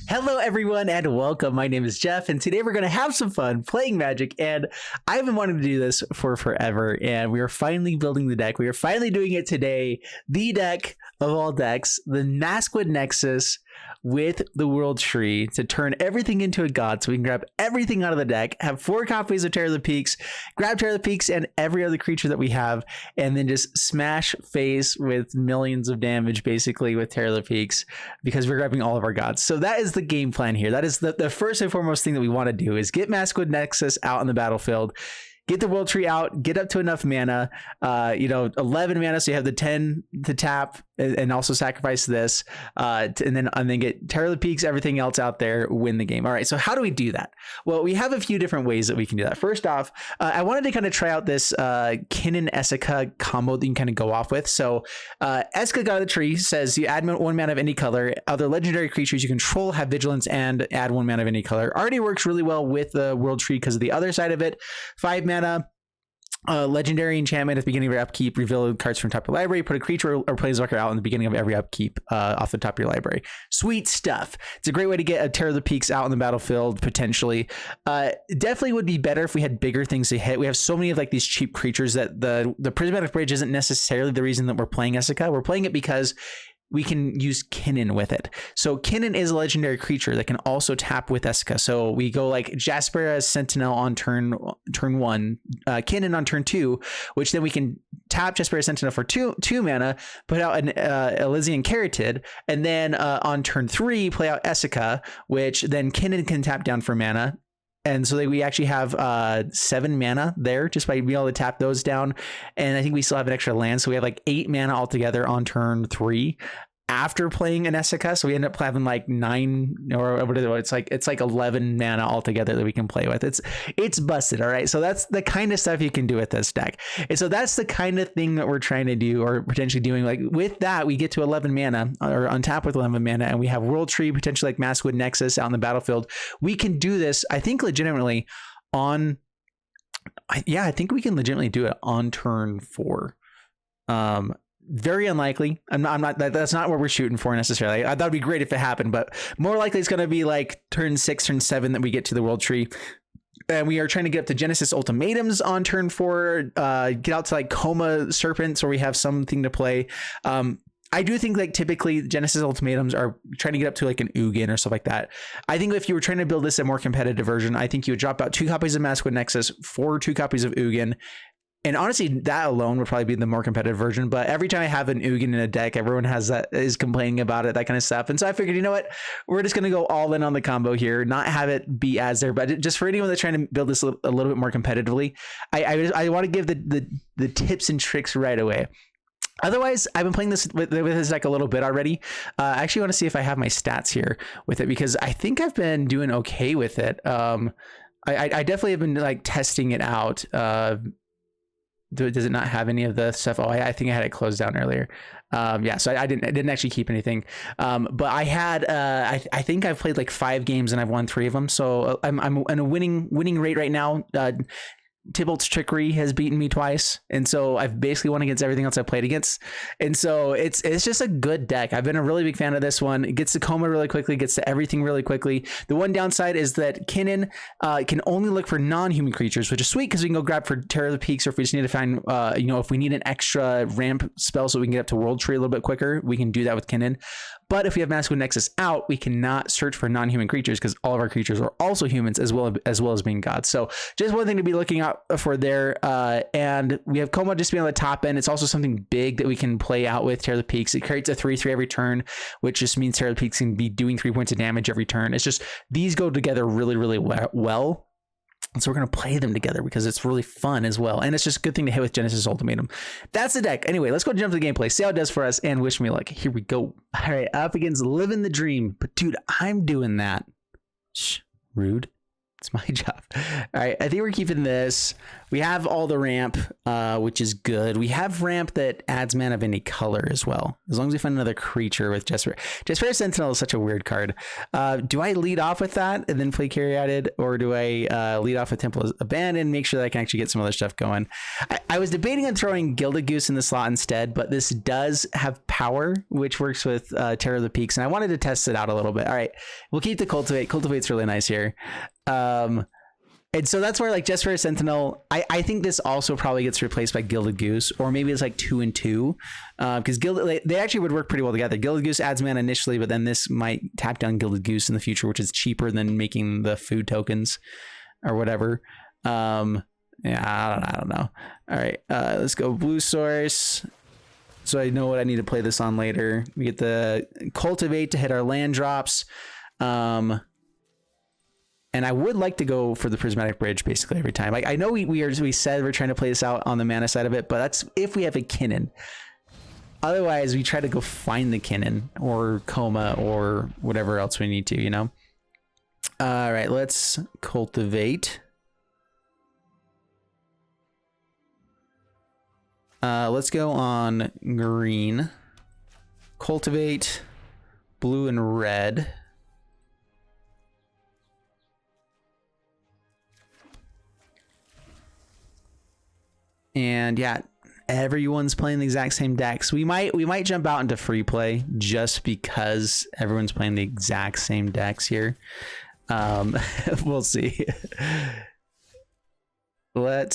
Hello everyone and welcome. My name is Jeff and today we're going to have some fun playing Magic, and I've been wanting to do this for forever and we are finally building the deck. We are finally doing it today. The deck of all decks, the Maskwood Nexus with the World Tree to turn everything into a god so we can grab everything out of the deck, have 4 copies of Terror of the Peaks, grab Terror of the Peaks and every other creature that we have, and then just smash face with millions of damage basically with Terror of the Peaks because we're grabbing all of our gods. So that is the game plan here. That is the first and foremost thing that we want to do is get Maskwood Nexus out on the battlefield, get the World Tree out, get up to enough mana, 11 mana, so you have the 10 to tap and also sacrifice this, and then get Terror of the Peaks, everything else out there, win the game. All right, so how do we do that? Well, we have a few different ways that we can do that. First off, I wanted to kind of try out this Kinnan Esika combo that you can kind of go off with. So Esika, God of the Tree, says you add 1 mana of any color. Other legendary creatures you control have vigilance and add 1 mana of any color. Already works really well with the World Tree because of the other side of it. 5 mana. Legendary enchantment at the beginning of your upkeep, reveal cards from top of your library, put a creature or planeswalker out in the beginning of every upkeep off the top of your library. Sweet stuff. It's a great way to get a Terror of the Peaks out on the battlefield potentially. Definitely would be better if we had bigger things to hit. We have so many of like these cheap creatures that the Prismatic Bridge isn't necessarily the reason that we're playing Esika. We're playing it because we can use Kinnan with it. So Kinnan is a legendary creature that can also tap with Esika. So we go like Jaspera Sentinel on turn 1, Kinnan on turn 2, which then we can tap Jaspera Sentinel for two mana, put out an Elysian Caryatid, and then on turn 3 play out Esika, which then Kinnan can tap down for mana. And so we actually have 7 mana there just by being able to tap those down. And I think we still have an extra land. So we have like 8 mana altogether on turn 3 after playing an Esika. So we end up having like 9 or whatever. It's like 11 mana altogether that we can play with. It's busted. All right. So that's the kind of stuff you can do with this deck. And so that's the kind of thing that we're trying to do or potentially doing. Like with that, we get to 11 mana or untap with 11 mana and we have World Tree, potentially like Maskwood Nexus out on the battlefield. We can do this, I think, legitimately on, I think we can legitimately do it on turn 4. Very unlikely. I'm not that's not what we're shooting for necessarily. That would be great if it happened, but more likely it's going to be like turn 6, turn 7 that we get to the World Tree. And we are trying to get up to Genesis Ultimatums on turn 4, get out to like Coma Serpents where we have something to play. I do think like typically Genesis Ultimatums are trying to get up to like an Ugin or stuff like that. I think if you were trying to build this a more competitive version, I think you would drop out 2 copies of Maskwood Nexus for 2 copies of Ugin. And honestly, that alone would probably be the more competitive version. But every time I have an Ugin in a deck, everyone is complaining about it, that kind of stuff. And so I figured, you know what, we're just going to go all in on the combo here, not have it be as there. But just for anyone that's trying to build this a little bit more competitively, I want to give the tips and tricks right away. Otherwise, I've been playing this with this deck a little bit already. I actually want to see if I have my stats here with it because I think I've been doing okay with it. I definitely have been like testing it out. Does it not have any of the stuff? Oh, I think I had it closed down earlier. Yeah, so I didn't actually keep anything. But I had I think I've played like 5 games and I've won 3 of them. So I'm in a winning rate right now. Tybalt's Trickery has beaten me twice, and so I've basically won against everything else I've played against, and so it's just a good deck. I've been a really big fan of this one. It gets to Coma really quickly, gets to everything really quickly. The one downside is that Kinnan can only look for non-human creatures, which is sweet because we can go grab for Terror of the Peaks, or if we just need to find if we need an extra ramp spell so we can get up to World Tree a little bit quicker, we can do that with Kinnan. But if we have Maskwood Nexus out, we cannot search for non-human creatures because all of our creatures are also humans as well as being gods. So just one thing to be looking out for there. And we have Coma just being on the top end. It's also something big that we can play out with Terror of the Peaks. It creates a 3/3 every turn, which just means Terror of the Peaks can be doing 3 points of damage every turn. It's just these go together really, really well. And so we're going to play them together because it's really fun as well. And it's just a good thing to hit with Genesis Ultimatum. That's the deck. Anyway, let's go jump to the gameplay, see how it does for us, and wish me luck. Here we go. All right, up against Living the Dream. But dude, I'm doing that. Shh, rude. It's my job. All right, I think we're keeping this. We have all the ramp, which is good. We have ramp that adds mana of any color as well, as long as we find another creature with Jaspera. Jaspera Sentinel is such a weird card. Do I lead off with that and then play Caryatid, or do I lead off with Temple Abandoned, make sure that I can actually get some other stuff going? I was debating on throwing Gilded Goose in the slot instead, but this does have power, which works with Terror of the Peaks, and I wanted to test it out a little bit. All right, we'll keep the cultivate. Cultivate's really nice here. And so that's where like just for a Sentinel, I think this also probably gets replaced by Gilded Goose, or maybe it's like 2 and 2, because they actually would work pretty well together. Gilded Goose adds mana initially, but then this might tap down Gilded Goose in the future, which is cheaper than making the food tokens or whatever. Yeah, I don't know. All right, let's go blue source. So I know what I need to play this on later. We get the cultivate to hit our land drops. And I would like to go for the prismatic bridge basically every time. I know we said we're trying to play this out on the mana side of it, but that's if we have a Kinnan. Otherwise, we try to go find the Kinnan or Coma or whatever else we need to, you know? All right, let's cultivate. Let's go on green. Cultivate, blue and red. And yeah, everyone's playing the exact same decks. We might jump out into free play just because everyone's playing the exact same decks here. We'll see. All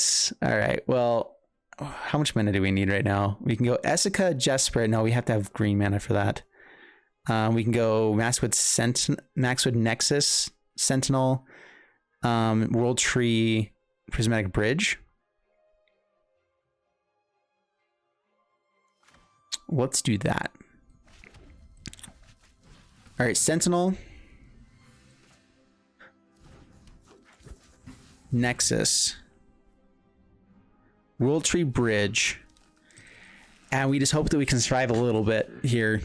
right. Well, how much mana do we need right now? We can go Essica, Jesper. No, we have to have green mana for that. We can go Maxwood Nexus, Sentinel, World Tree, Prismatic Bridge. Let's do that. All right, Sentinel, Nexus, World Tree Bridge, and we just hope that we can survive a little bit here.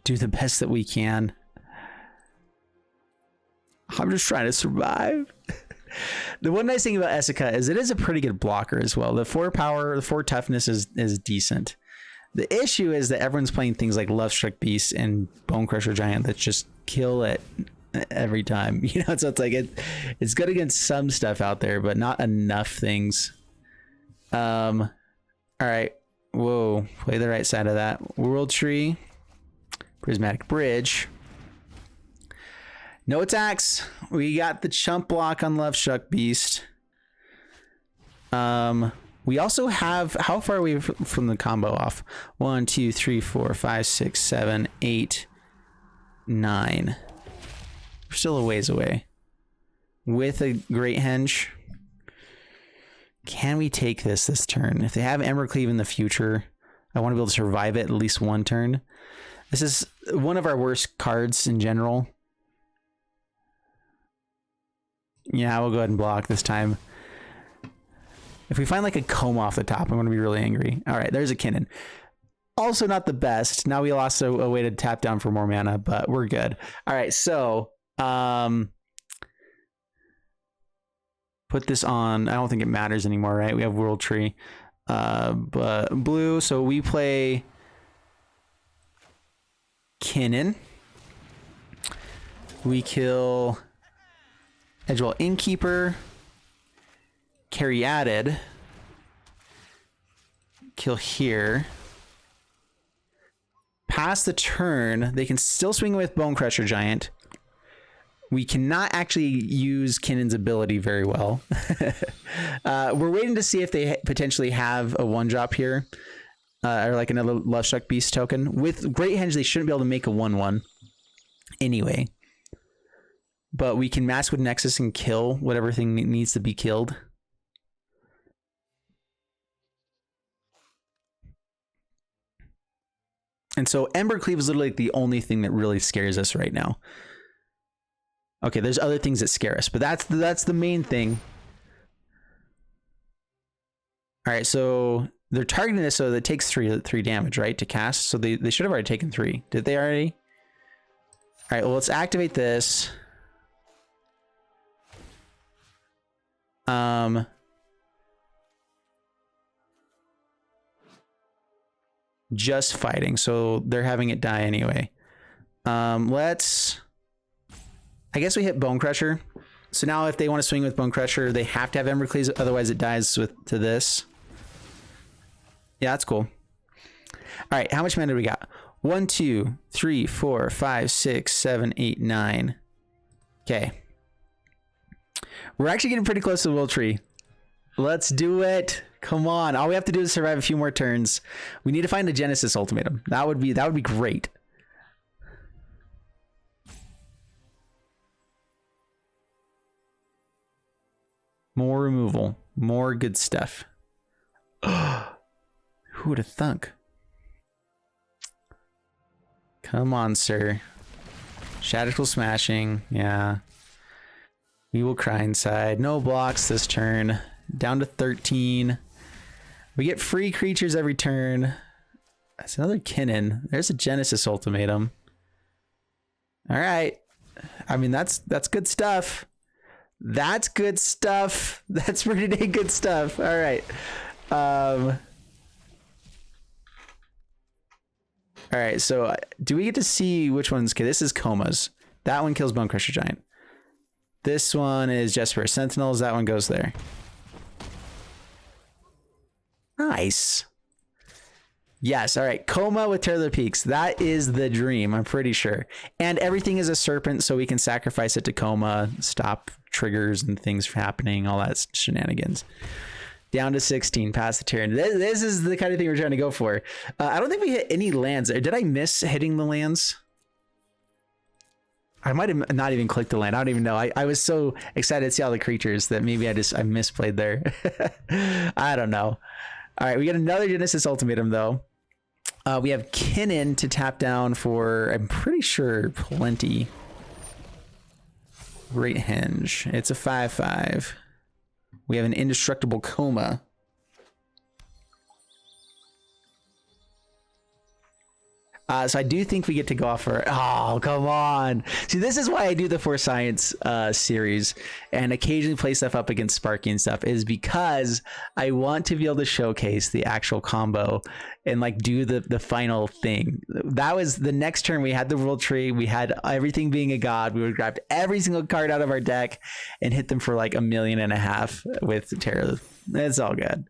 Do the best that we can. I'm just trying to survive. The one nice thing about Essica is it is a pretty good blocker as well. The 4 power, the 4 toughness is decent. The issue is that everyone's playing things like Lovestruck Beast and Bone Crusher Giant that just kill it every time. You know, so it's like it's good against some stuff out there, but not enough things. All right. Whoa, play the right side of that. World Tree, Prismatic Bridge. No attacks. We got the chump block on Lovestruck Beast. We also have, how far are we from the combo off? 1, 2, 3, 4, 5, 6, 7, 8, 9. We're still a ways away. With a Great Henge. Can we take this turn? If they have Embercleave in the future, I want to be able to survive it at least one turn. This is one of our worst cards in general. Yeah, we'll go ahead and block this time. If we find like a Coma off the top, I'm going to be really angry. All right, there's a Kinnan. Also not the best. Now we lost a way to tap down for more mana, but we're good. All right, so put this on. I don't think it matters anymore, right? We have World Tree. But blue, so we play Kinnan. We kill Edgewell Innkeeper. Carry added. Kill here. Pass the turn. They can still swing with Bone Crusher Giant. We cannot actually use Kinnan's ability very well. We're waiting to see if they potentially have a 1-drop here. Or like another Lovestruck Beast token. With Great Henge, they shouldn't be able to make a 1/1 anyway. But we can mask with Nexus and kill whatever thing needs to be killed. And so Embercleave is literally like the only thing that really scares us right now. Okay, there's other things that scare us, but that's the main thing. All right, so they're targeting this so that it takes three damage, right, to cast. So they should have already taken 3. Did they already? All right, well, let's activate this. Just fighting, so they're having it die anyway. I guess we hit Bone Crusher. So now if they want to swing with Bone Crusher, they have to have Embercleave, otherwise it dies to this. Yeah, that's cool. All right, how much mana do we got? 1, 2, 3, 4, 5, 6, 7, 8, 9. Okay. We're actually getting pretty close to the Will Tree. Let's do it. Come on. All we have to do is survive a few more turns. We need to find a Genesis Ultimatum. That would be great. More removal. More good stuff. Who would have thunk? Come on, sir. Shadowful Smashing. Yeah. We will cry inside. No blocks this turn. Down to 13. We get free creatures every turn. That's another Kinnan. There's a Genesis Ultimatum. All right. I mean, that's good stuff. That's good stuff. That's pretty dang good stuff. All right. All right. So do we get to see which ones? Okay, this is Comas. That one kills Bone Crusher Giant. This one is Jesper Sentinels. That one goes there. Nice. Yes. All right. Coma with Terror of the Peaks. That is the dream. I'm pretty sure. And everything is a serpent, so we can sacrifice it to Coma, stop triggers and things from happening, all that shenanigans. Down to 16, past the turn. This is the kind of thing we're trying to go for. I don't think we hit any lands. Did I miss hitting the lands? I might have not even clicked the land. I don't even know. I was so excited to see all the creatures that maybe I misplayed there. I don't know. All right, we get another Genesis Ultimatum, though. We have Kinnan to tap down for, I'm pretty sure, plenty. Great Henge. It's a 5/5. We have an Indestructible Coma. So I do think we get to go off for... Oh, come on. See, this is why I do the For Science series and occasionally play stuff up against Sparky and stuff, is because I want to be able to showcase the actual combo and like do the final thing. That was the next turn. We had the World Tree. We had everything being a god. We would grab every single card out of our deck and hit them for like 1.5 million with Terror. It's all good.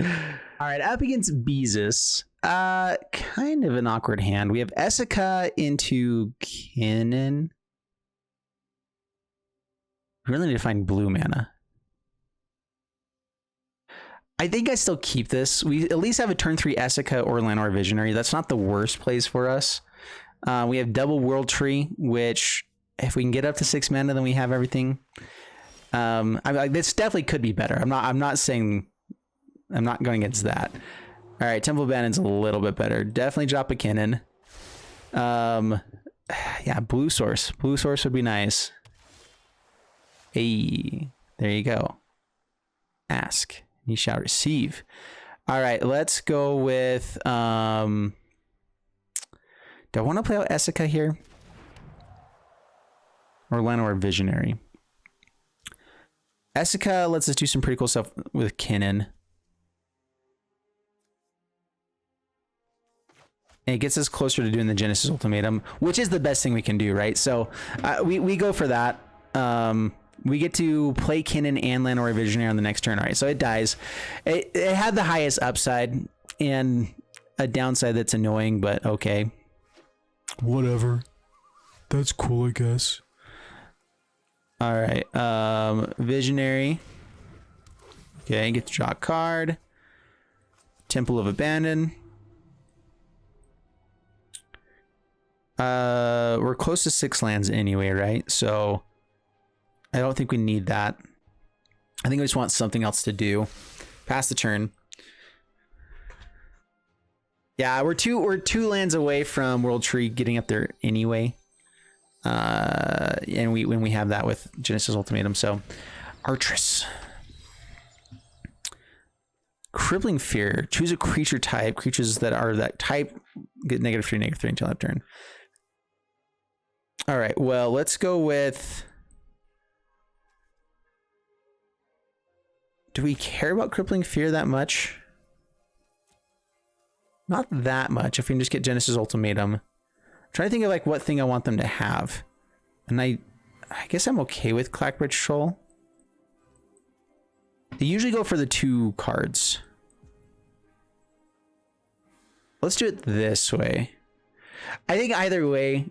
All right, up against Beezus. Kind of an awkward hand. We have Essica into Kinnan. We really need to find blue mana. I think I still keep this. We at least have a turn 3 Essica or Llanowar Visionary. That's not the worst place for us. We have double World Tree, which if we can get up to 6 mana, then we have everything. This definitely could be better. I'm not saying, I'm not going against that. All right, Temple Abandon's a little bit better. Definitely drop a Kinnan. Yeah, Blue Source. Blue Source would be nice. Hey, there you go. Ask, you shall receive. All right, let's go with... do I want to play out Essica here? Or Llanowar Visionary? Essica lets us do some pretty cool stuff with Kinnan. It gets us closer to doing the Genesis Ultimatum, which is the best thing we can do, right? So we go for that. We get to play Kinnan and Llanowar Visionary on the next turn. All right, so it dies. It had the highest upside and a downside that's annoying, but okay. Whatever. That's cool, I guess. All right, Visionary. Okay, get to draw a card. Temple of Abandon. We're close to 6 lands anyway, right? So I don't think we need that. I think we just want something else to do. Pass the turn. Yeah, we're two lands away from World Tree getting up there anyway. And when we have that with Genesis Ultimatum, so Artress. Crippling Fear. Choose a creature type. Creatures that are that type get -3/-3 until that turn. All right, well, let's go with... Do we care about Crippling Fear that much? Not that much, if we can just get Genesis Ultimatum. I'm trying to think of like what thing I want them to have. And I guess I'm okay with Clackbridge Troll. They usually go for the 2 cards. Let's do it this way. I think either way,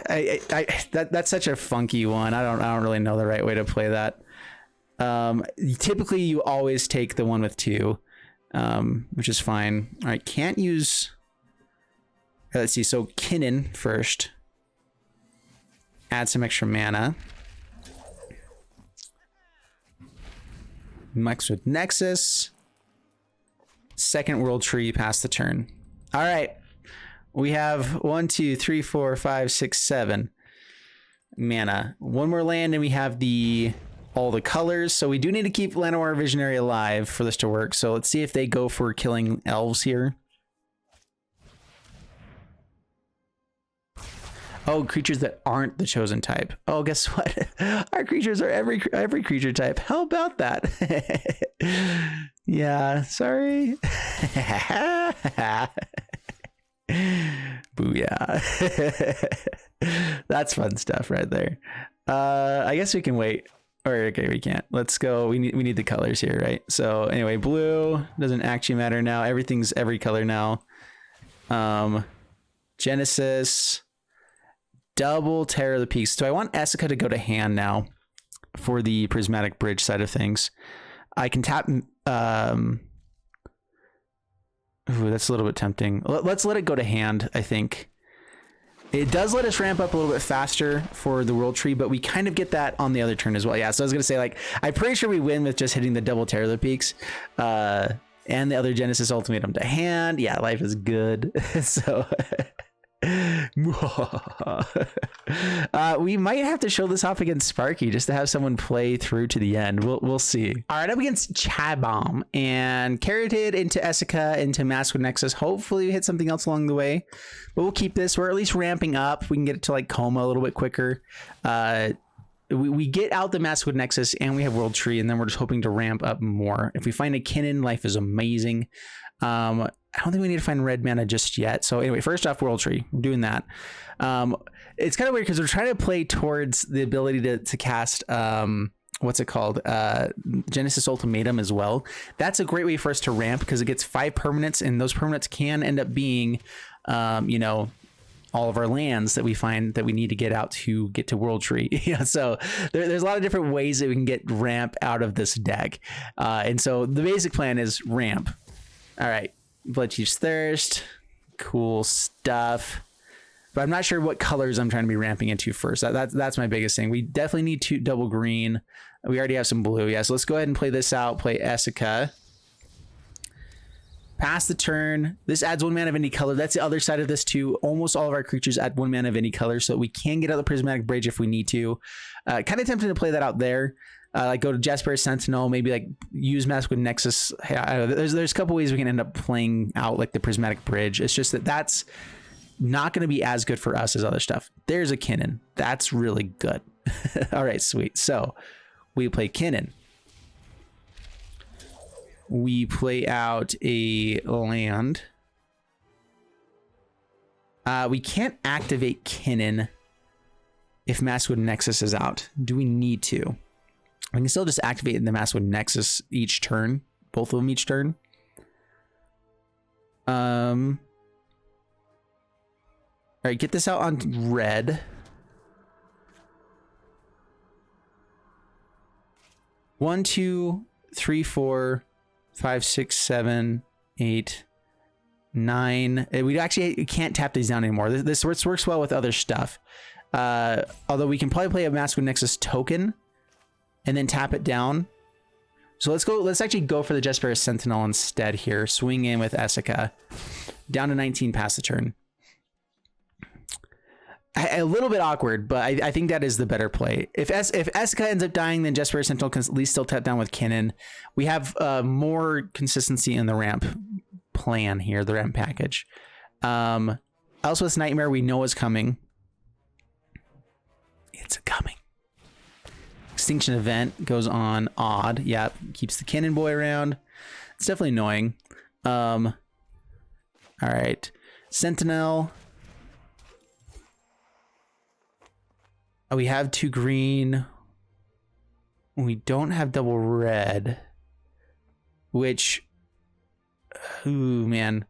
that's such a funky one. I don't really know the right way to play that. Typically you always take the one with 2, which is fine. All right, can't use. Let's see. So Kinnan first. Add some extra mana. Mix with Nexus. Second World Tree, pass the turn. All right. We have 1, 2, 3, 4, 5, 6, 7 mana. One more land, and we have all the colors. So we do need to keep Llanowar Visionary alive for this to work. So let's see if they go for killing elves here. Oh, creatures that aren't the chosen type. Oh, guess what? Our creatures are every creature type. How about that? Yeah, sorry. Booyah. That's fun stuff right there. I guess we can wait. Or okay, we can't. Let's go. We need the colors here, right? So anyway, blue doesn't actually matter now. Everything's every color now. Genesis. Double Terror of the Peaks. So I want Essica to go to hand now for the Prismatic Bridge side of things. I can tap. Ooh, that's a little bit tempting. Let's let it go to hand, I think. It does let us ramp up a little bit faster for the World Tree, but we kind of get that on the other turn as well. Yeah, so I was going to say, like, I'm pretty sure we win with just hitting the Double Terror of the Peaks. And the other Genesis Ultimatum to hand. Yeah, life is good. So... we might have to show this off against Sparky just to have someone play through to the end. We'll see. All right, up against Chabom and Carroted into Essica into Mask with Nexus. Hopefully we hit something else along the way, but we'll keep this. We're at least ramping up. We can get it to like Coma a little bit quicker. We get out the Mask with Nexus and we have World Tree, and then we're just hoping to ramp up more. If we find a Kinnan, life is amazing. I don't think we need to find red mana just yet. So anyway, first off, World Tree, we're doing that. It's kind of weird because we're trying to play towards the ability to cast, what's it called? Genesis Ultimatum as well. That's a great way for us to ramp because it gets 5 permanents, and those permanents can end up being, you know, all of our lands that we find that we need to get out to get to World Tree. Yeah, so there's a lot of different ways that we can get ramp out of this deck. And so the basic plan is ramp. All right. Bloodchief's Thirst, cool stuff, but I'm not sure what colors I'm trying to be ramping into first. That's my biggest thing. We definitely need 2 double green. We already have some blue. Yeah, so let's go ahead and play this out. Play Essica. Pass the turn. This adds 1 mana of any color. That's the other side of this too. Almost all of our creatures add 1 mana of any color, so we can get out the Prismatic Bridge if we need to. Kind of tempted to play that out there. Like go to Jasper Sentinel, maybe like use Mask with Nexus. I don't know, there's a couple ways we can end up playing out like the Prismatic Bridge. It's just that's not going to be as good for us as other stuff. There's a Kinnan. That's really good. All right, sweet. So we play Kinnan. We play out a land. We can't activate Kinnan if Mask with Nexus is out. Do we need to? We can still just activate the Mask with Nexus each turn, both of them each turn. All right, get this out on red. 1, 2, 3, 4, 5, 6, 7, 8, 9. We actually can't tap these down anymore. This works well with other stuff. Although we can probably play a Mask with Nexus token and then tap it down. So let's actually go for the Jesper Sentinel instead here. Swing in with Essica. Down to 19, pass the turn. A little bit awkward, but I think that is the better play. If Essica ends up dying, then Jesper Sentinel can at least still tap down with Kinnan. We have more consistency in the ramp plan here, the ramp package. Elsewith's Nightmare we know is coming. It's coming. Extinction Event goes on odd. Yep, keeps the Kinnan boy around. It's definitely annoying. All right, Sentinel. Oh, we have 2 green. We don't have double red, which, ooh man.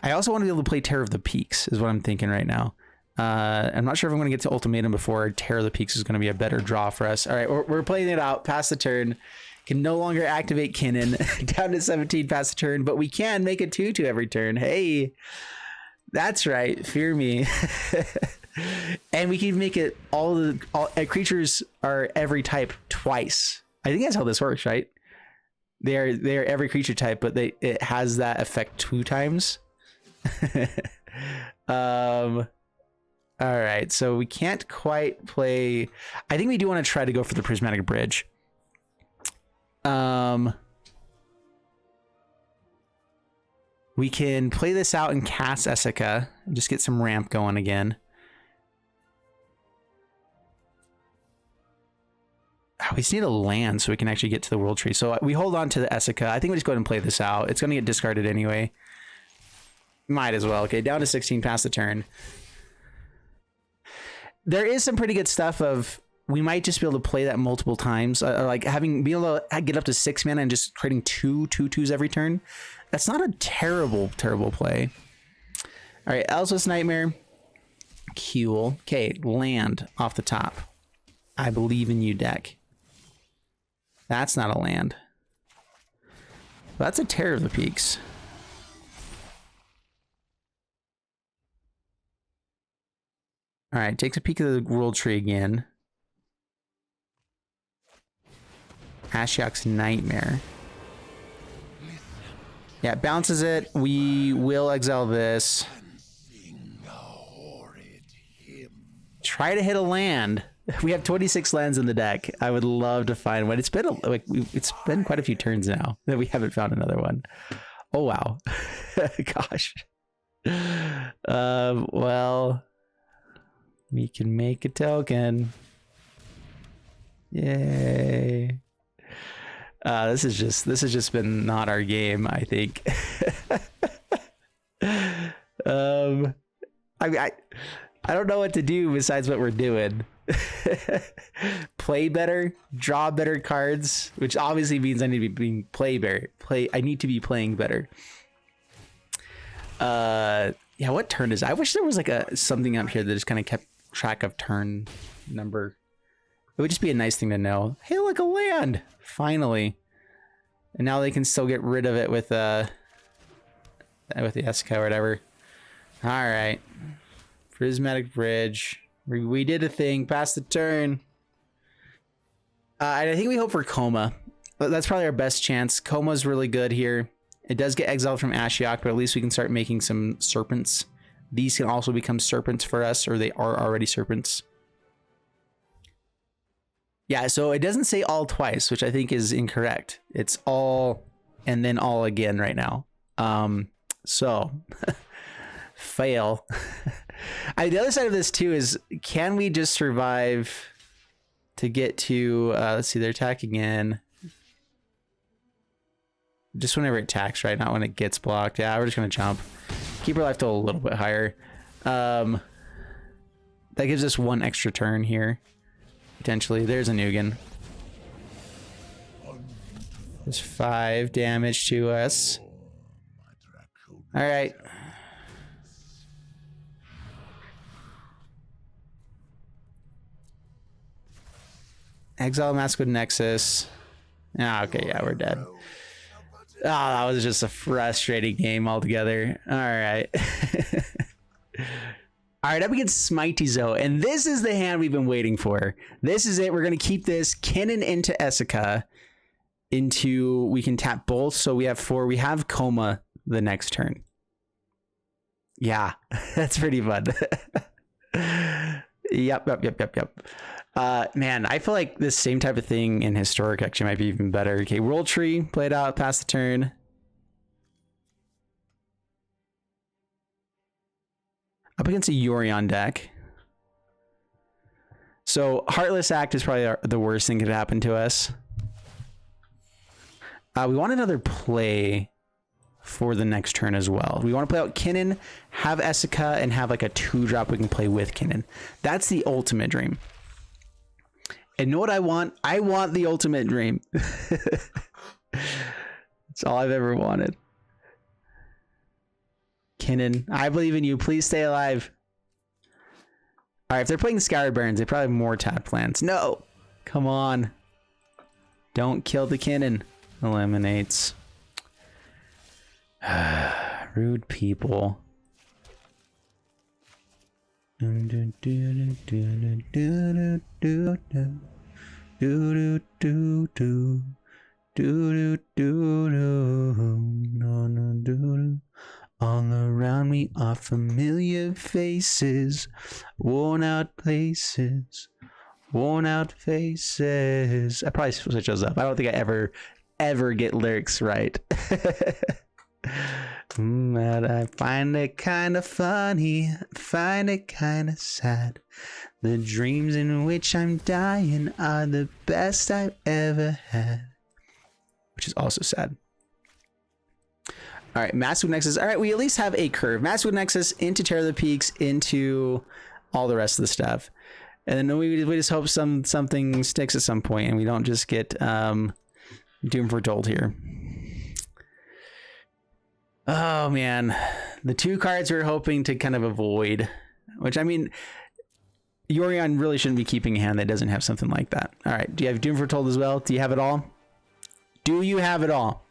I also want to be able to play Terror of the Peaks is what I'm thinking right now. I'm not sure if I'm going to get to Ultimatum before Terror of the Peaks is going to be a better draw for us. All right, we're playing it out past the turn. Can no longer activate Kinnan. Down to 17 past the turn, but we can make a 2/2 every turn. Hey, that's right. Fear me. And we can make it all creatures are every type twice. I think that's how this works, right? They are every creature type, but it has that effect 2 times. All right, so we can't quite play. I think we do want to try to go for the Prismatic Bridge. We can play this out and cast Essica and just get some ramp going again. We just need a land so we can actually get to the World Tree. So we hold on to the Essica. I think we just go ahead and play this out. It's going to get discarded anyway. Might as well. Okay, down to 16 past the turn. There is some pretty good stuff of we might just be able to play that multiple times. Like being able to get up to 6 mana and just creating 2/2s every turn. That's not a terrible play. All right, Elspeth's Nightmare. Cool. Okay, land off the top. I believe in you, deck. That's not a land. That's a Terror of the Peaks. All right, takes a peek at the World Tree again. Ashiok's Nightmare. Yeah, bounces it. We will exile this. Try to hit a land. We have 26 lands in the deck. I would love to find one. It's been it's been quite a few turns now that we haven't found another one. Oh wow, gosh. Well, we can make a token. Yay. This has just been not our game, I think. I don't know what to do besides what we're doing. Play better, draw better cards, which obviously means I need to be I need to be playing better. Yeah, what turn is it? I wish there was like something up here that just kind of kept track of turn number. It would just be a nice thing to know. Hey, look, a land! Finally. And now they can still get rid of it with the Essica or whatever. Alright. Prismatic Bridge. We did a thing. Past the turn. And I think we hope for Coma. That's probably our best chance. Coma's really good here. It does get exiled from Ashiok, but at least we can start making some serpents. These can also become serpents for us, or they are already serpents. Yeah, so it doesn't say all twice, which I think is incorrect. It's all and then all again right now. So fail. The other side of this too is, can we just survive to get to let's see, they're attacking in just whenever it attacks, right? Not when it gets blocked. Yeah, we're just gonna jump. Keep our life to a little bit higher. That gives us 1 extra turn here. Potentially. There's a Nugan. There's 5 damage to us. Alright. Exile Maskwood Nexus. Ah, okay, yeah, we're dead. Oh, that was just a frustrating game altogether. Alright. Alright, up against Smitezo, and this is the hand we've been waiting for. This is it. We're going to keep this Kinnan into Essica. We can tap both, so we have 4. We have Coma the next turn. Yeah, that's pretty fun. Yep. Man, I feel like this same type of thing in Historic actually might be even better. Okay, World Tree, played out, pass the turn. Up against a Yorion deck. So Heartless Act is probably the worst thing that could happen to us. We want another play for the next turn as well. We want to play out Kinnan, have Essica, and have like a 2-drop we can play with Kinnan. That's the ultimate dream. And you know what I want? I want the ultimate dream. That's all I've ever wanted. Kinnan, I believe in you. Please stay alive. All right, if they're playing Scoured Barrens, they probably have more tapped lands. No, come on. Don't kill the Kinnan. Eliminates. Rude people. All around me are familiar faces, worn out places, worn out faces. I probably switch those up. I don't think I ever get lyrics right. But I find it kind of funny, find it kind of sad. The dreams in which I'm dying are the best I've ever had. Which is also sad. All right, Massive Nexus. All right, we at least have a curve. Massive Nexus into Terror of the Peaks, into all the rest of the stuff. And then we just hope something sticks at some point and we don't just get Doom Foretold here. Oh, man. The two cards we're hoping to kind of avoid. Which, I mean, Yorion really shouldn't be keeping a hand that doesn't have something like that. All right, do you have Doom Foretold as well? Do you have it all? Do you have it all?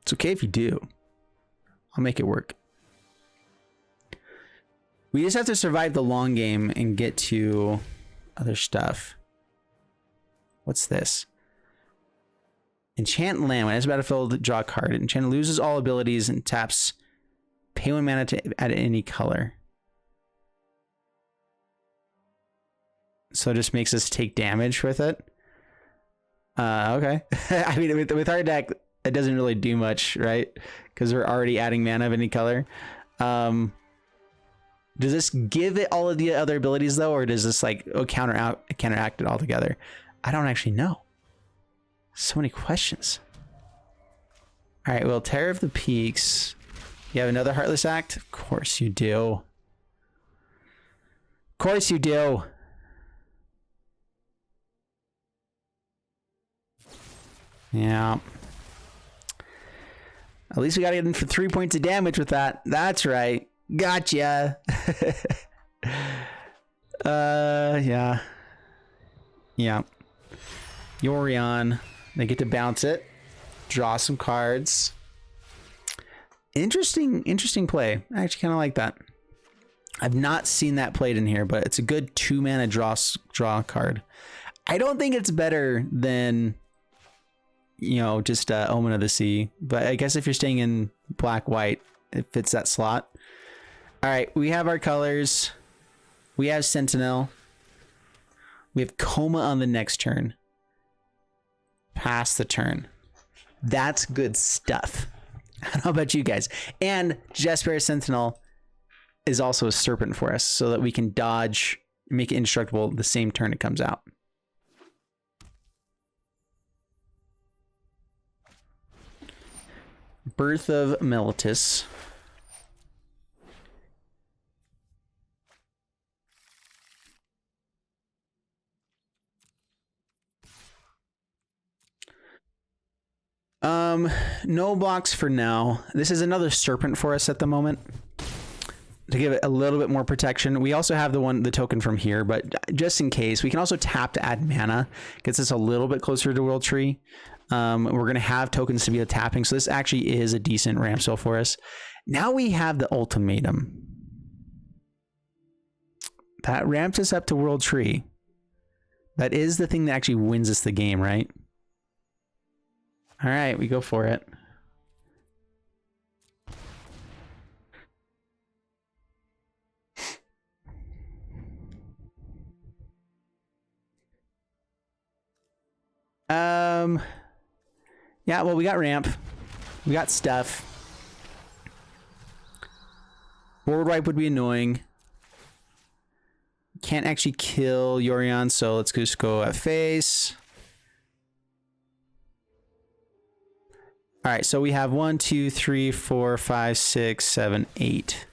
It's okay if you do. I'll make it work. We just have to survive the long game and get to other stuff. What's this? Enchant land. When it's battlefield, draw a card. Enchant loses all abilities and taps. Pay 1 mana to add any color. So it just makes us take damage with it. Okay. I mean, with our deck, it doesn't really do much, right? Because we're already adding mana of any color. Does this give it all of the other abilities though, or does this like counteract it altogether? I don't actually know. So many questions. All right, well, Terror of the Peaks. You have another Heartless Act? Of course you do. Of course you do. Yeah. At least we got to get in for 3 points of damage with that. That's right. Gotcha. Yeah. Yeah. Yorion. They get to bounce it. Draw some cards. Interesting play. I actually kind of like that. I've not seen that played in here, but it's a good 2 mana draw card. I don't think it's better than, you know, just Omen of the Sea, but I guess if you're staying in black-white, it fits that slot. All right, we have our colors. We have Sentinel. We have Coma on the next turn. Pass the turn. That's good stuff. I don't know about you guys. And Jesper Sentinel is also a serpent for us so that we can dodge, make it indestructible the same turn it comes out. Birth of Meletis. No blocks for now. This is another serpent for us at the moment to give it a little bit more protection. We also have the token from here, but just in case, we can also tap to add mana. Gets us a little bit closer to World Tree. We're going to have tokens to be tapping, so this actually is a decent ramp spell for us. Now we have the Ultimatum. That ramps us up to World Tree. That is the thing that actually wins us the game, right? All right, we go for it. Yeah, well, we got ramp. We got stuff. Forward wipe would be annoying. Can't actually kill Yorion, so let's just go at face. All right, so we have 1, 2, 3, 4, 5, 6, 7, 8.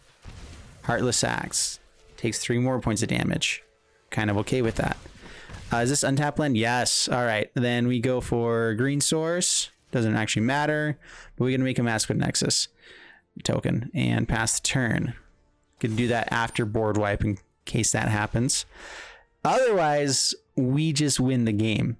Heartless Axe. Takes 3 more points of damage. Kind of okay with that. Is this untapped land? Yes. All right, then we go for green source. Doesn't actually matter, but we're going to make a Masquerade Nexus token and pass the turn. Can do that after board wipe in case that happens. Otherwise, we just win the game.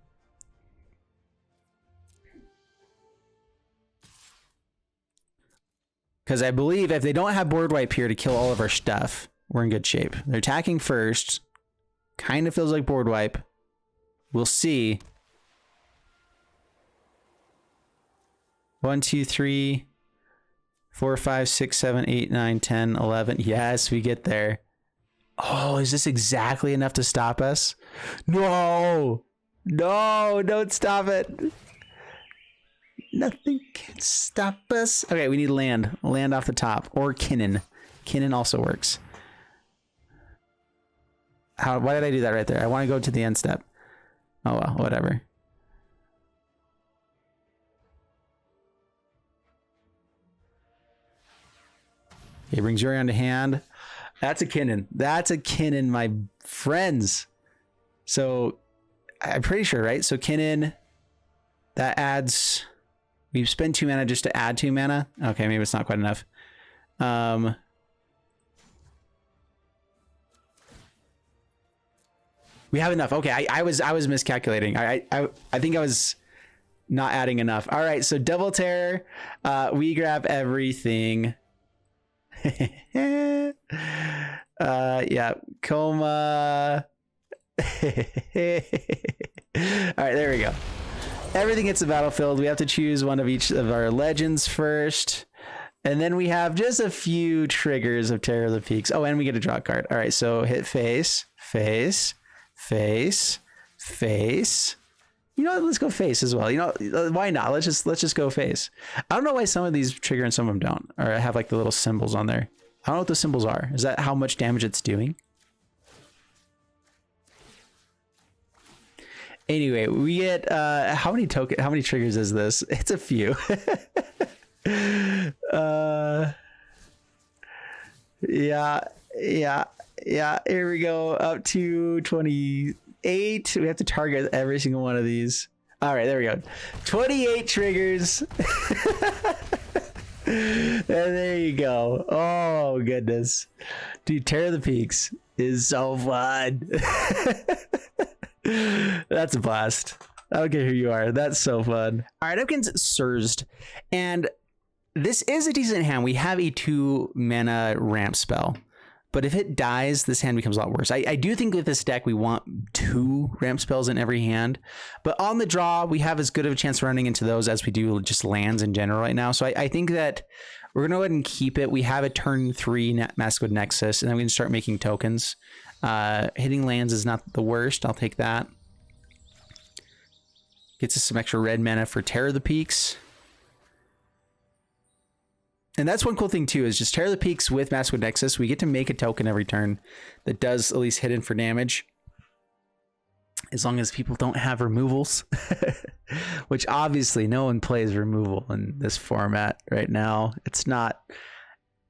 Because I believe if they don't have board wipe here to kill all of our stuff, we're in good shape. They're attacking first. Kind of feels like board wipe. We'll see. 1, 2, 3, 4, 5, 6, 7, 8, 9, 10, 11. Yes, we get there. Oh, is this exactly enough to stop us? No! No, don't stop it. Nothing can stop us. Okay, we need land. Land off the top. Or Kinnan. Kinnan also works. Why did I do that right there? I want to go to the end step. Oh well, whatever. He brings Yuri on to hand. That's a Kinnan. That's a Kinnan, my friends. So I'm pretty sure, right? So Kinnan, that adds. We spend 2 mana just to add 2 mana. Okay, maybe it's not quite enough. We have enough. Okay, I was miscalculating. I think I was not adding enough. All right, so Double Terror. We grab everything. Yeah, Coma. All right, there we go. Everything hits the battlefield. We have to choose one of each of our legends first. And then we have just a few triggers of Terror of the Peaks. Oh, and we get a draw card. All right, so hit face, face, face, face. You know what? Let's go face as well. You know, why not? Let's just go face. I don't know why some of these trigger and some of them don't, or have like the little symbols on there. I don't know what the symbols are. Is that how much damage it's doing? Anyway, we get how many triggers is this? It's a few. Yeah, here we go, up to 28. We have to target every single one of these. All right, there we go. 28 triggers. And there you go. Oh goodness, dude, Terror of the Peaks is so fun. That's a blast. I don't care who you are. That's so fun. All right, Upkins Surged, and this is a decent hand. We have a 2 mana ramp spell, but if it dies, this hand becomes a lot worse. I do think with this deck, we want 2 ramp spells in every hand, but on the draw, we have as good of a chance of running into those as we do just lands in general right now. So I think that we're going to go ahead and keep it. We have a turn 3 Masquerade Nexus, and then we can start making tokens. Hitting lands is not the worst. I'll take that. Gets us some extra red mana for Terror of the Peaks. And that's one cool thing too, is just Terror of the Peaks with Masquerade Nexus. We get to make a token every turn that does at least hit in for damage. As long as people don't have removals. Which obviously no one plays removal in this format right now. It's not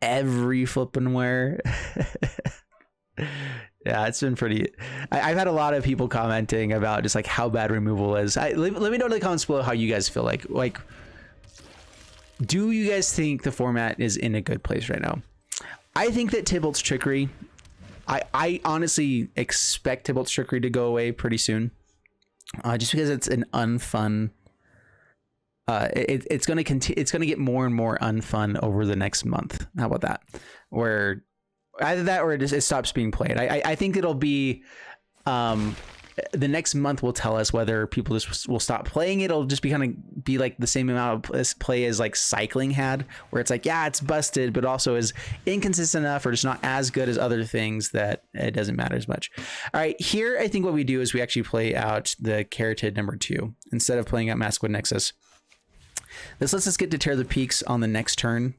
every flippin' where. Yeah, it's been pretty. I've had a lot of people commenting about just like how bad removal is. Let me know in the comments below how you guys feel. Like, do you guys think the format is in a good place right now? I think that Tybalt's Trickery. I honestly expect Tybalt's Trickery to go away pretty soon, just because it's an unfun. It's gonna continue. It's gonna get more and more unfun over the next month. How about that? Where either that or it stops being played. I think it'll be the next month will tell us whether people just will stop playing it. It'll just be like the same amount of play as like cycling had, where it's like, yeah, it's busted, but also is inconsistent enough or just not as good as other things that it doesn't matter as much. All right, here I think what we do is we actually play out the Carotid number 2 instead of playing out Masquerade Nexus. This lets us get to Terror of the Peaks on the next turn,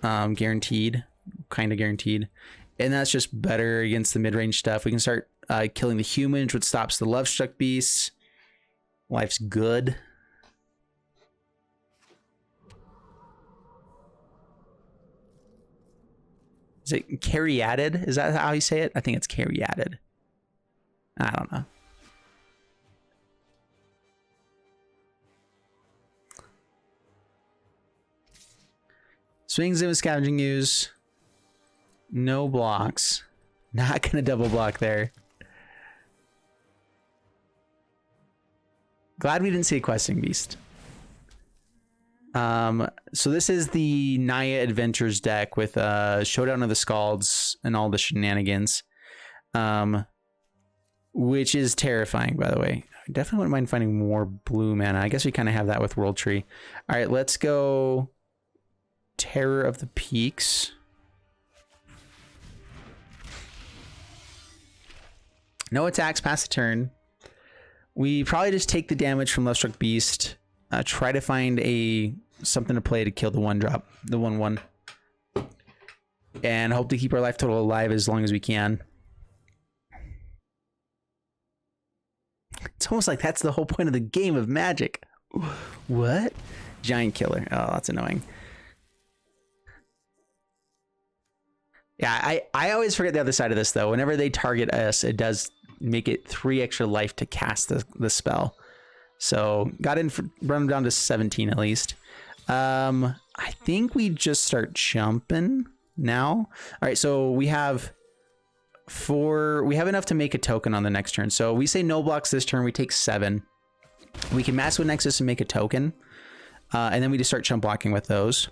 guaranteed. Kind of guaranteed, and that's just better against the mid-range stuff. We can start killing the humans, which stops the Love-Struck beasts. Life's good. Is it Caryatid? Is that how you say it? I think it's Caryatid. I don't know. Swings in with Scavenging Ooze. No blocks. Not gonna double block there. Glad we didn't see a Questing Beast. So this is the Naya Adventures deck with Showdown of the Scalds and all the shenanigans. Which is terrifying, by the way. I definitely wouldn't mind finding more blue mana. I guess we kind of have that with World Tree. All right, let's go Terror of the Peaks. No attacks past the turn. We probably just take the damage from Lovestruck Beast. Try to find something to play to kill the 1-drop, the 1/1. And hope to keep our life total alive as long as we can. It's almost like that's the whole point of the game of Magic. What? Giant Killer. Oh, that's annoying. Yeah, I always forget the other side of this, though. Whenever they target us, it does make it 3 extra life to cast the spell. So got in, run them down to 17 at least. I think we just start jumping now. All right, so we have enough to make a token on the next turn. So we say no blocks this turn, we take 7. We can mass with Nexus and make a token. And then we just start chump blocking with those.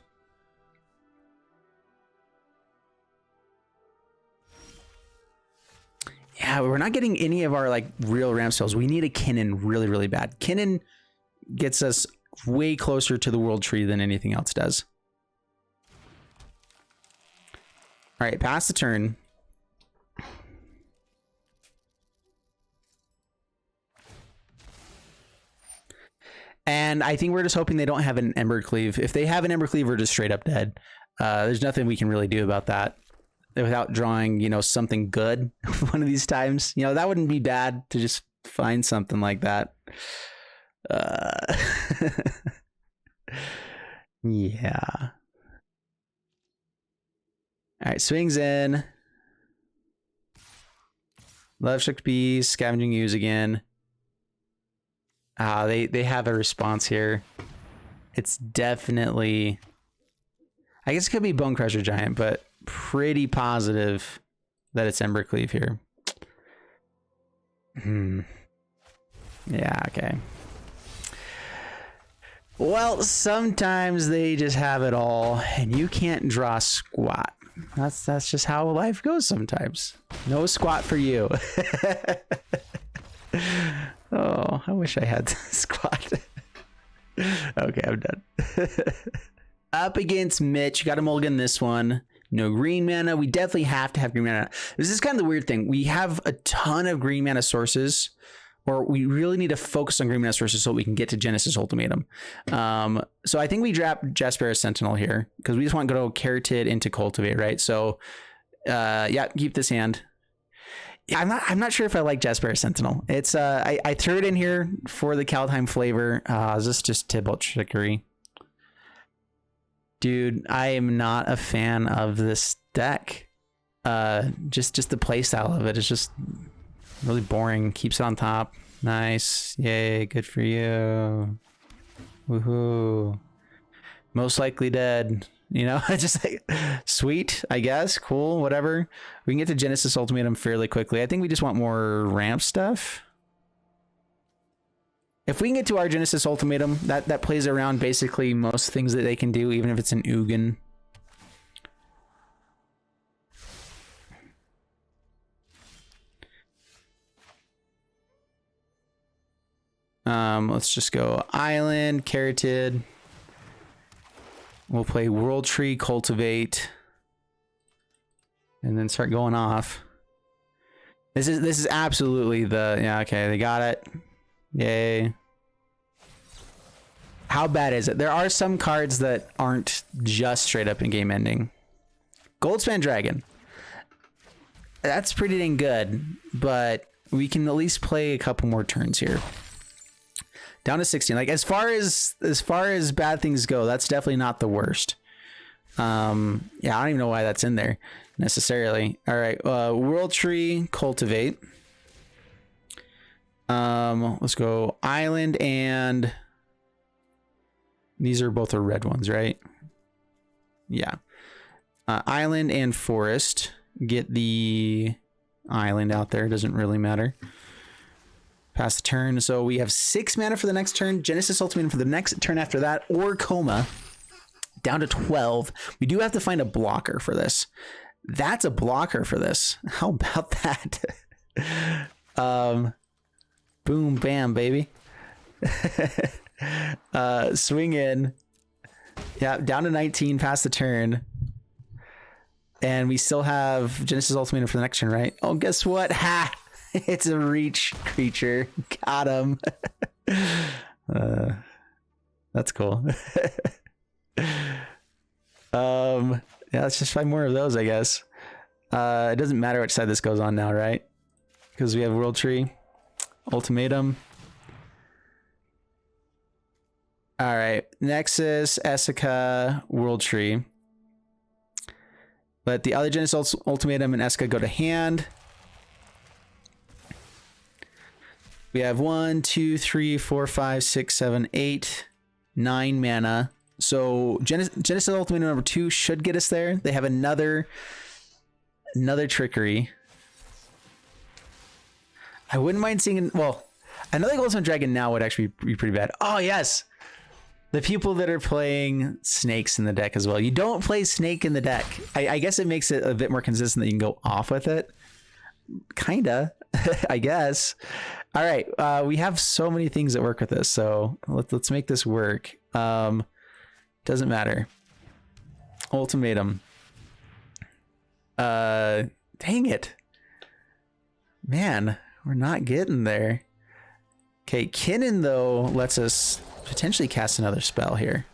Yeah, we're not getting any of our like real ramp spells. We need a Kinnan really, really bad. Kinnan gets us way closer to the World Tree than anything else does. All right, pass the turn. And I think we're just hoping they don't have an Embercleave. If they have an Embercleave, we're just straight up dead. There's nothing we can really do about that without drawing, you know, something good one of these times. You know, that wouldn't be bad to just find something like that. Yeah. All right, swings in. Lovestruck Beast, Scavenging Ooze again. They have a response here. It's definitely, I guess it could be Bone Crusher Giant, but pretty positive that it's Embercleave here. Yeah, okay. Well, sometimes they just have it all, and you can't draw squat. That's just how life goes sometimes. No squat for you. Oh, I wish I had squat. Okay, I'm done. Up against Mitch. Got to mulligan this one. No green mana. We definitely have to have green mana. This is kind of the weird thing. We have a ton of green mana sources, or we really need to focus on green mana sources so we can get to Genesis Ultimatum. So I think we drop Jaspera Sentinel here because we just want to go Carotid into Cultivate, right? So yeah, keep this hand. Yeah, I'm not sure if I like Jaspera Sentinel. It's I threw it in here for the KALDHEIM flavor. Is this just Tibalt Trickery? Dude, I am not a fan of this deck. Just the play style of it is just really boring. Keeps it on top. Nice. Yay, good for you. Woohoo. Most likely dead. You know, just like, sweet, I guess. Cool, whatever. We can get to Genesis Ultimatum fairly quickly. I think we just want more ramp stuff. If we can get to our Genesis Ultimatum, that plays around basically most things that they can do, even if it's an Ugin. Let's just go Island, Carotid. We'll play World Tree, Cultivate, and then start going off. This is absolutely the, yeah, okay, they got it. Yay. How bad is it? There are some cards that aren't just straight up in game ending. Goldspan Dragon. That's pretty dang good, but we can at least play a couple more turns here. Down to 16. Like as far as bad things go, that's definitely not the worst. Yeah, I don't even know why that's in there necessarily. All right, World Tree, Cultivate. Let's go Island, and these are both the red ones, right? Yeah. Island and forest. Get the island out there. Doesn't really matter. Pass the turn. So we have 6 mana for the next turn. Genesis Ultimatum for the next turn after that. Or Coma. Down to 12. We do have to find a blocker for this. That's a blocker for this. How about that? Boom, bam, baby. Swing in. Yeah, down to 19, pass the turn. And we still have Genesis Ultimatum for the next turn, right? Oh, guess what? Ha! It's a reach creature. Got him. That's cool. Yeah, let's just find more of those, I guess. It doesn't matter which side this goes on now, right? Because we have World Tree, Ultimatum. All right, Nexus, Essica, World Tree. Let the other Genesis Ultimatum and Essica go to hand. We have 1, 2, 3, 4, 5, 6, 7, 8, 9 mana. So Genesis Ultimatum number 2 should get us there. They have another trickery. I wouldn't mind seeing, well, another Goldsmith Dragon now would actually be pretty bad. Oh yes, the people that are playing snakes in the deck as well. You don't play snake in the deck. I guess it makes it a bit more consistent that you can go off with it. Kinda, I guess. All right, we have so many things that work with this, so let's make this work. Doesn't matter. Ultimatum. Dang it. Man, we're not getting there. Okay, Kinnan, though, lets us potentially cast another spell here.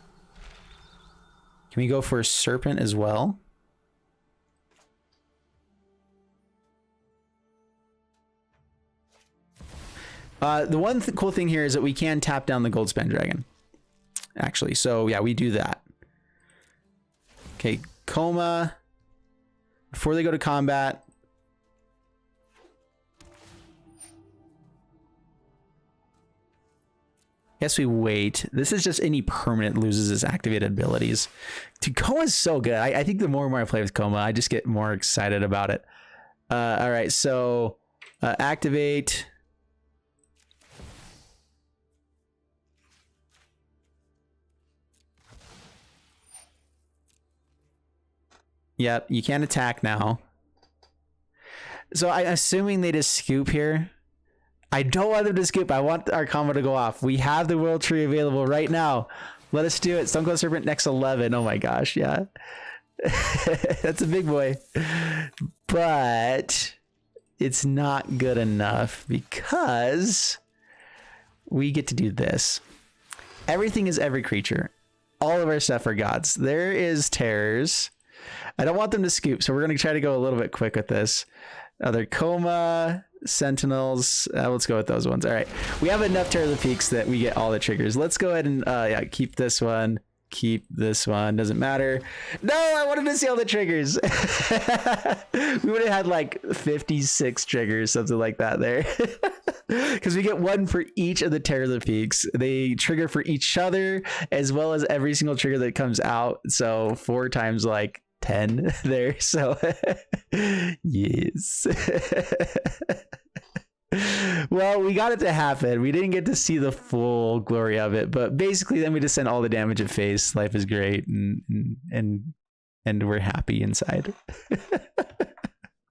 Can we go for a Serpent as well? The one cool thing here is that we can tap down the Goldspan Dragon. Actually, so yeah, we do that. Okay, Coma. Before they go to combat. Guess we wait. This is just any permanent loses its activated abilities. Dude, Coma is so good. I think the more and more I play with Coma, I just get more excited about it. All right, so activate. Yep, you can't attack now. So I'm assuming they just scoop here. I don't want them to scoop. I want our combo to go off. We have the World Tree available right now. Let us do it. Stone Cold Serpent next 11. Oh my gosh, yeah. That's a big boy. But it's not good enough because we get to do this. Everything is every creature. All of our stuff are gods. There is terrors. I don't want them to scoop, so we're going to try to go a little bit quick with this. Other Coma, Sentinels. Let's go with those ones. All right. We have enough Terror of the Peaks that we get all the triggers. Let's go ahead and yeah, keep this one. Keep this one. Doesn't matter. No, I wanted to see all the triggers. We would have had like 56 triggers, something like that there. Because we get one for each of the Terror of the Peaks. They trigger for each other as well as every single trigger that comes out. So 4 times like 10 there. So yes. Well, we got it to happen. We didn't get to see the full glory of it, but basically then we just send all the damage at face. Life is great, and we're happy inside.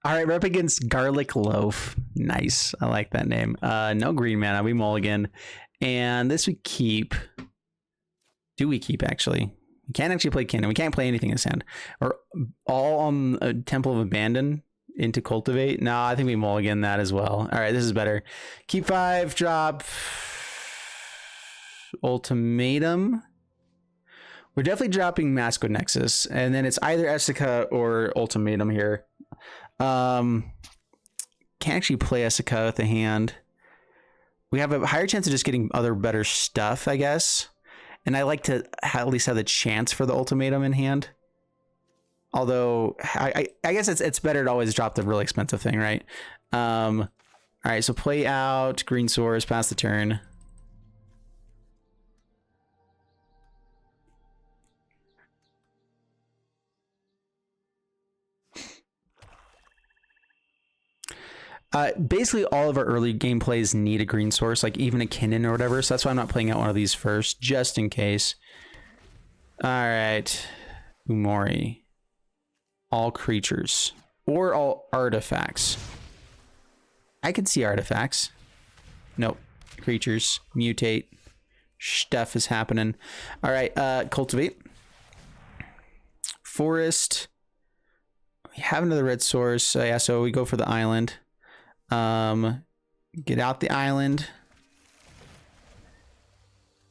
All right, we're up against Garlic Loaf. Nice. I like that name. No green mana. We mulligan. And this we keep. Do we keep, actually? We can't actually play Kinnan. We can't play anything in this hand. We're all on a Temple of Abandon into Cultivate. No, I think we mulligan that as well. All right, this is better. Keep 5, drop Ultimatum. We're definitely dropping Masco Nexus, and then it's either Essica or Ultimatum here. Can't actually play Essica with the hand. We have a higher chance of just getting other better stuff, I guess. And I like to at least have the chance for the Ultimatum in hand. Although I guess it's better to always drop the really expensive thing, right? All right, so play out green source, pass the turn. Basically all of our early gameplays need a green source, like even a Kinnan or whatever. So that's why I'm not playing out one of these first, just in case. All right. Umori. All creatures. Or all artifacts. I could see artifacts. Nope. Creatures. Mutate. Stuff is happening. All right. Cultivate. Forest. We have another red source. Yeah, so we go for the island. Get out the island.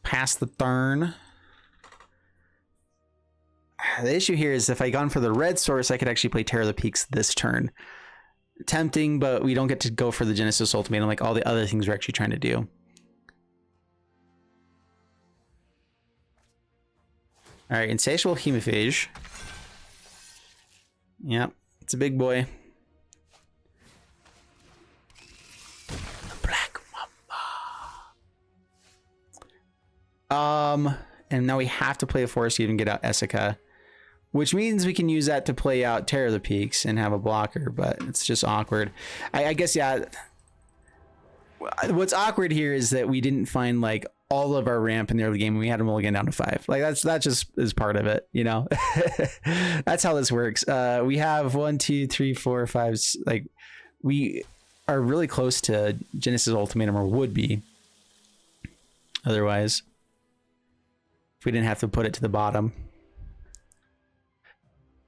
Pass the turn. The issue here is if I gone for the red source, I could actually play Terror of the Peaks this turn. Tempting, but we don't get to go for the Genesis Ultimatum like all the other things we're actually trying to do. All right, Insatiable Hemophage. Yep, it's a big boy. Black Mamba. And now we have to play a forest to even get out Essica, which means we can use that to play out Terror of the Peaks and have a blocker, but it's just awkward. I guess, yeah. What's awkward here is that we didn't find like all of our ramp in the early game and we had them all again down to 5. Like that just is part of it, you know. That's how this works. We have 1, 2, 3, 4, 5. Like we are really close to Genesis Ultimatum, or would be otherwise, if we didn't have to put it to the bottom.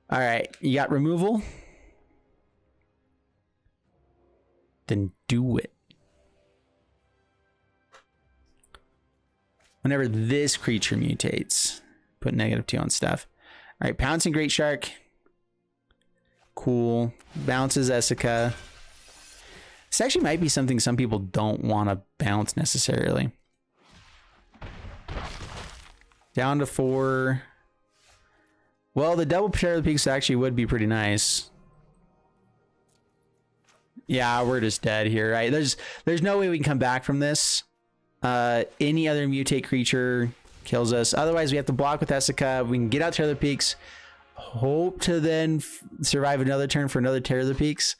All right, you got removal. Then do it. Whenever this creature mutates, put -2 on stuff. All right, Pouncing Great Shark. Cool. Bounces Essica. This actually might be something some people don't want to bounce necessarily. Down to 4. Well, the double Terror of the Peaks actually would be pretty nice. Yeah, we're just dead here, right? There's no way we can come back from this. Any other mutate creature kills us. Otherwise, we have to block with Essica. We can get out Terror of the Peaks. Hope to then survive another turn for another Terror of the Peaks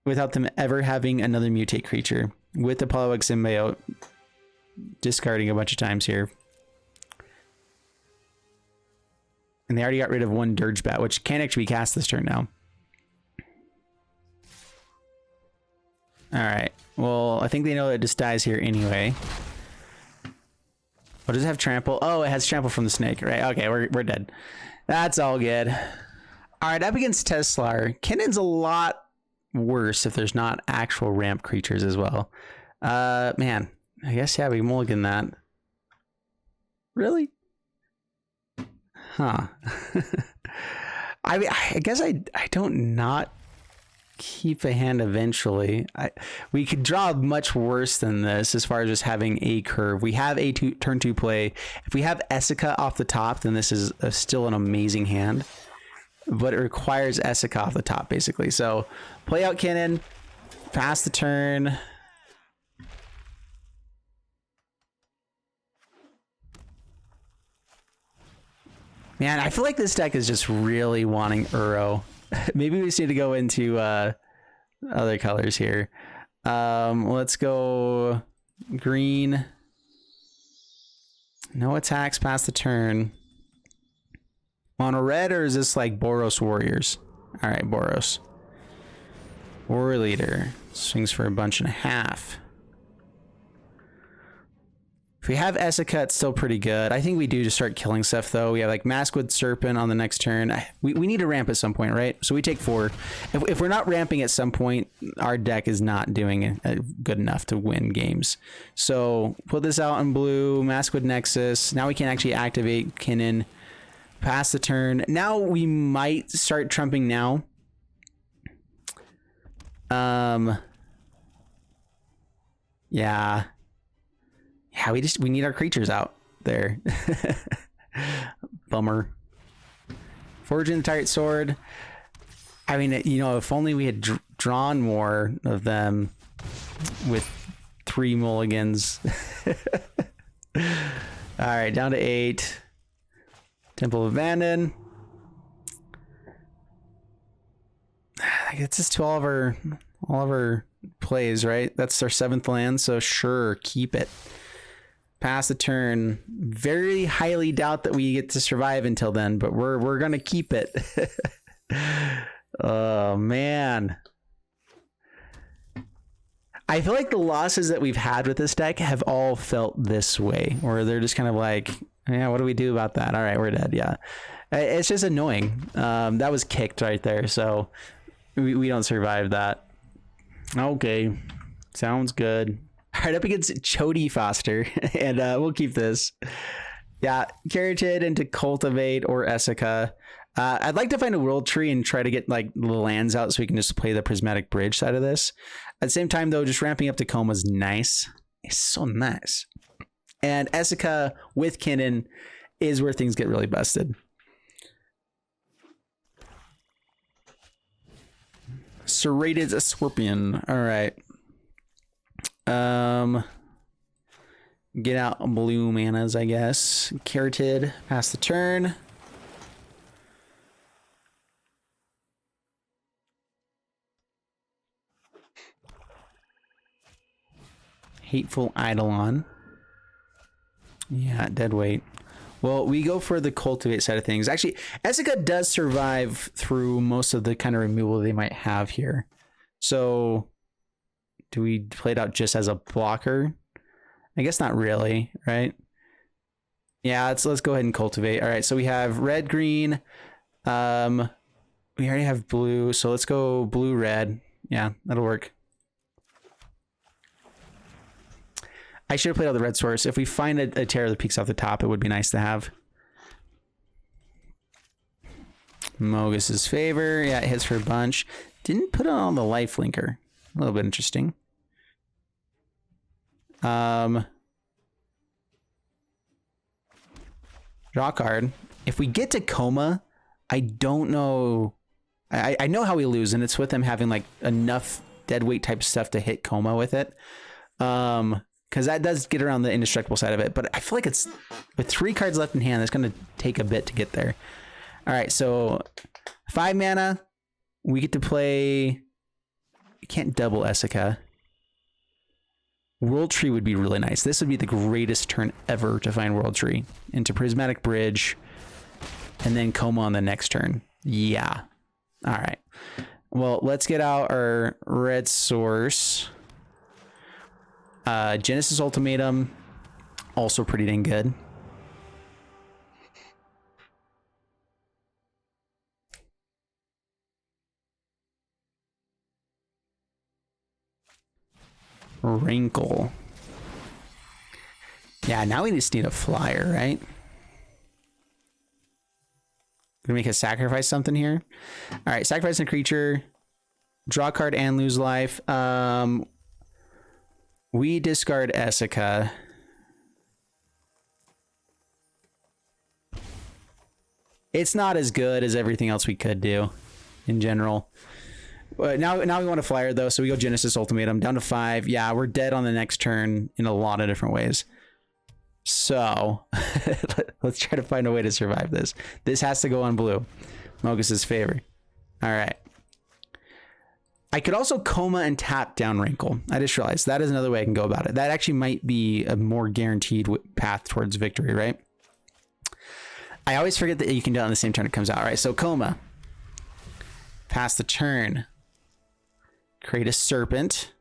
without them ever having another mutate creature. With the Poliwag Symbiote, discarding a bunch of times here. And they already got rid of one Dirge Bat, which can't actually be cast this turn now. All right. Well, I think they know it just dies here anyway. Oh, does it have trample? Oh, it has trample from the snake, right? Okay, we're dead. That's all good. All right, up against Teslar. Kinnan's a lot worse if there's not actual ramp creatures as well. Man, I guess, yeah, we mulligan that. Really? Huh. I guess I don't not keep a hand eventually. We could draw much worse than this as far as just having a curve. We have a turn 2 play. If we have Essica off the top, then this is still an amazing hand. But it requires Essica off the top, basically. So play out Kinnan, pass the turn. Man, I feel like this deck is just really wanting Uro. Maybe we just need to go into other colors here. Let's go green. No attacks past the turn. On a red, or is this like Boros Warriors? All right, Boros. Warrior Leader. Swings for a bunch and a half. If we have Essica, it's still pretty good. I think we do just start killing stuff, though. We have like Maskwood Serpent on the next turn. We need to ramp at some point, right? So we take 4. If we're not ramping at some point, our deck is not doing good enough to win games. So put this out in blue, Maskwood Nexus. Now we can actually activate Kinnan. Pass the turn. Now we might start trumping now. Yeah. Yeah, we need our creatures out there. Bummer. Forging the Tyrant Sword. I mean, you know, if only we had drawn more of them with 3 mulligans. All right, down to 8. Temple of Abandon. It's just to all of our plays, right? That's our 7th land, so sure, keep it. Pass the turn. Very highly doubt that we get to survive until then, but we're gonna keep it. Oh man. I feel like the losses that we've had with this deck have all felt this way, or they're just kind of like, yeah, what do we do about that? All right, we're dead. Yeah, it's just annoying. That was kicked right there, so we don't survive that. Okay, sounds good. All right, up against Chody Foster, and we'll keep this. Yeah, Carroted into Cultivate or Essica. I'd like to find a World Tree and try to get like the lands out so we can just play the Prismatic Bridge side of this. At the same time, though, just ramping up Tacoma is nice. It's so nice. And Essica with Kinnan is where things get really busted. Serrated Scorpion. All right. Get out blue manas, I guess. Carroted, pass the turn. Hateful Eidolon. Yeah, dead weight. Well, we go for the Cultivate side of things. Actually, Essica does survive through most of the kind of removal they might have here. So, do we play it out just as a blocker? I guess not really, right? Yeah, let's go ahead and Cultivate. All right, so we have red, green. We already have blue, so let's go blue, red. Yeah, that'll work. I should have played out the red source. If we find a Terror that peeks off the top, it would be nice to have. Mogus's Favor. Yeah, it hits for a bunch. Didn't put it on the life linker. A little bit interesting. Draw card. If we get to Coma, I don't know. I know how we lose, and it's with them having like enough deadweight type stuff to hit Coma with it. Because that does get around the indestructible side of it, but I feel like it's with 3 cards left in hand, it's going to take a bit to get there. All right, so 5 mana, we get to play. You can't double Essica. World Tree would be really nice. This would be the greatest turn ever to find World Tree into Prismatic Bridge, and then Coma on the next turn. Yeah. All right. Well, let's get out our red source. Genesis Ultimatum, also pretty dang good. Wrinkle. Yeah, now we just need a flyer, right? Gonna make us sacrifice something here. All right, sacrifice a creature, draw a card and lose life. We discard Essica. It's not as good as everything else we could do in general. Now we want a flyer though, so we go Genesis Ultimatum down to 5. Yeah, we're dead on the next turn in a lot of different ways. So let's try to find a way to survive this. This has to go on blue. Mogus's Favor. All right. I could also Coma and tap down Wrinkle. I just realized that is another way I can go about it. That actually might be a more guaranteed path towards victory, right? I always forget that you can do it on the same turn it comes out. All right, so Coma. Pass the turn. Create a Serpent.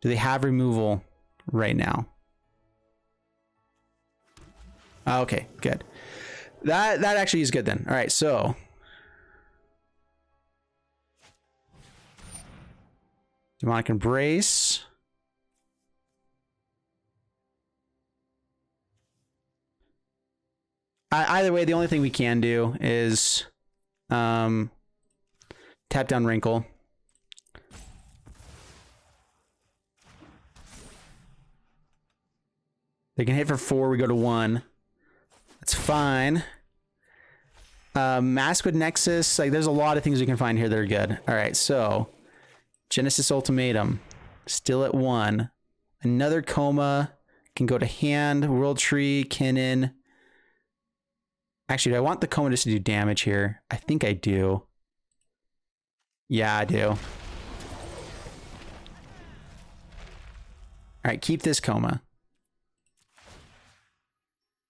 Do they have removal right now? Okay, good. That actually is good then. All right, so Demonic Embrace. Either way, the only thing we can do is tap down Wrinkle. They can hit for 4. We go to 1. That's fine. Maskwood Nexus. Like, there's a lot of things we can find here that are good. All right, so Genesis Ultimatum, still at 1. Another Coma can go to hand. World Tree, Kinnan. Actually, do I want the Coma just to do damage here? I think I do. Yeah, I do. All right, keep this coma.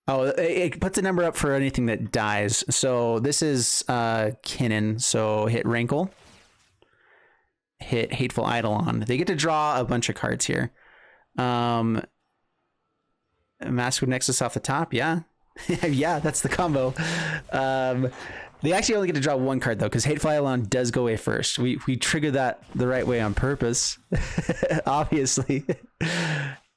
Oh, it puts a number up for anything that dies. So this is Kinnan. So hit Rankle. Hit Hateful Eidolon. They get to draw a bunch of cards here. Maskwood Nexus off the top, yeah. Yeah, that's the combo. They actually only get to draw one card though, because Hateful Eidolon does go away first. We triggered that the right way on purpose. Obviously.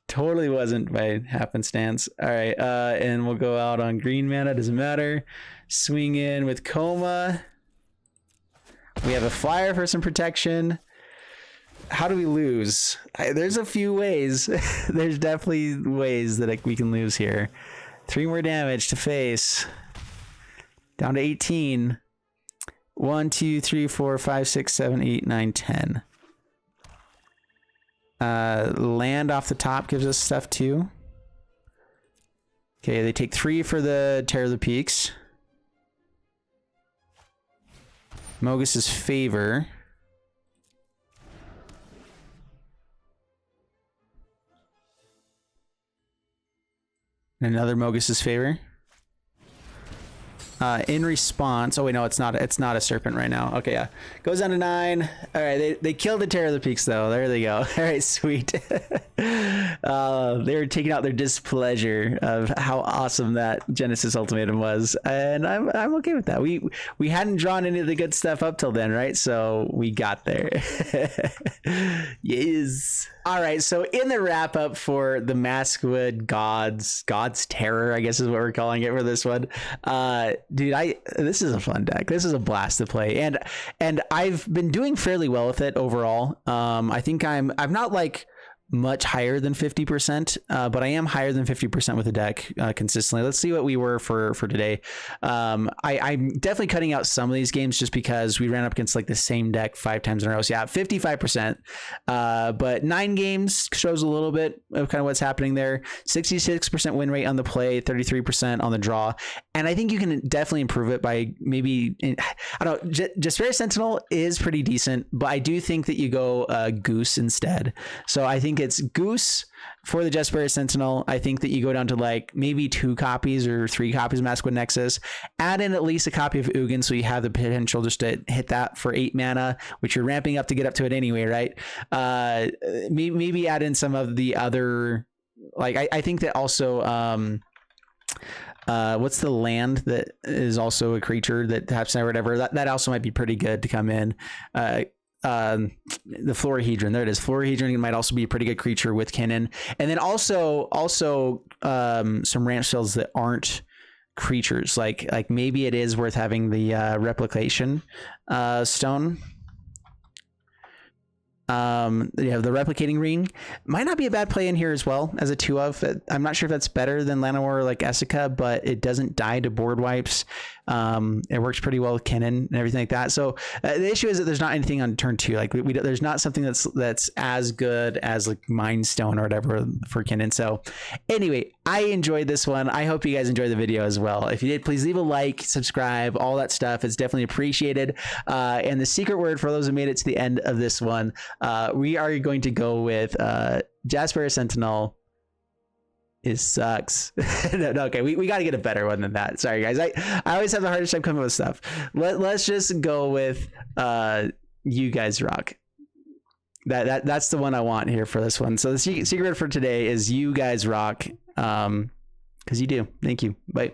Totally wasn't by happenstance. All right, and we'll go out on green mana, doesn't matter. Swing in with Coma. We have a flyer for some protection. How do we lose? There's a few ways. There's definitely ways that we can lose here. 3 more damage to face. Down to 18. 1, 2, 3, 4, 5, 6, 7, 8, 9, 10. Land off the top gives us stuff too. Okay, they take 3 for the Terror of the Peaks. Mogus's Favor. Another Mogus's Favor. In response, oh wait, no, it's not a serpent right now. Okay, yeah, goes down to 9. All right, they killed the Terror of the Peaks though. There they go. All right, sweet. They were taking out their displeasure of how awesome that Genesis Ultimatum was, and I'm okay with that. We hadn't drawn any of the good stuff up till then, right? So we got there. Yes. All right, so in the wrap up for the Maskwood God's Terror, I guess is what we're calling it for this one. Dude, this is a fun deck. This is a blast to play, and I've been doing fairly well with it overall. I think I'm not like much higher than 50%, but I am higher than 50% with the deck consistently. Let's see what we were for today. I'm definitely cutting out some of these games just because we ran up against like the same deck 5 times in a row. So yeah, 55%, but 9 games shows a little bit of kind of what's happening there. 66% win rate on the play, 33% on the draw. And I think you can definitely improve it by maybe, I don't know, Jaspera Sentinel is pretty decent, but I do think that you go Goose instead. So I think it's Goose for the Jaspera Sentinel. I think that you go down to like maybe 2 copies or 3 copies of Maskwood Nexus. Add in at least a copy of Ugin so you have the potential just to hit that for 8 mana, which you're ramping up to get up to it anyway, right? Maybe add in some of the other, like I think that also what's the land that is also a creature that taps or whatever, that also might be pretty good to come in. The Florahedron, there it is. Florahedron might also be a pretty good creature with Kinnan, and then also some ramp spells that aren't creatures, like maybe it is worth having the replication stone. You have the Replicating Ring, might not be a bad play in here as well as a 2 of. I'm not sure if that's better than Llanowar or like Essica, but it doesn't die to board wipes. It works pretty well with Kinnan and everything like that. So the issue is that there's not anything on turn 2. Like there's not something that's as good as like Mind Stone or whatever for Kinnan. So anyway, I enjoyed this one. I hope you guys enjoyed the video as well. If you did, please leave a like, subscribe, all that stuff. It's definitely appreciated. And the secret word for those who made it to the end of this one, we are going to go with Jaspera Sentinel. It sucks. No, okay, we got to get a better one than that. Sorry guys, I always have the hardest time coming with stuff. Let's just go with You Guys Rock. That's the one I want here for this one. So the secret word for today is You Guys Rock, because you do. Thank you. Bye.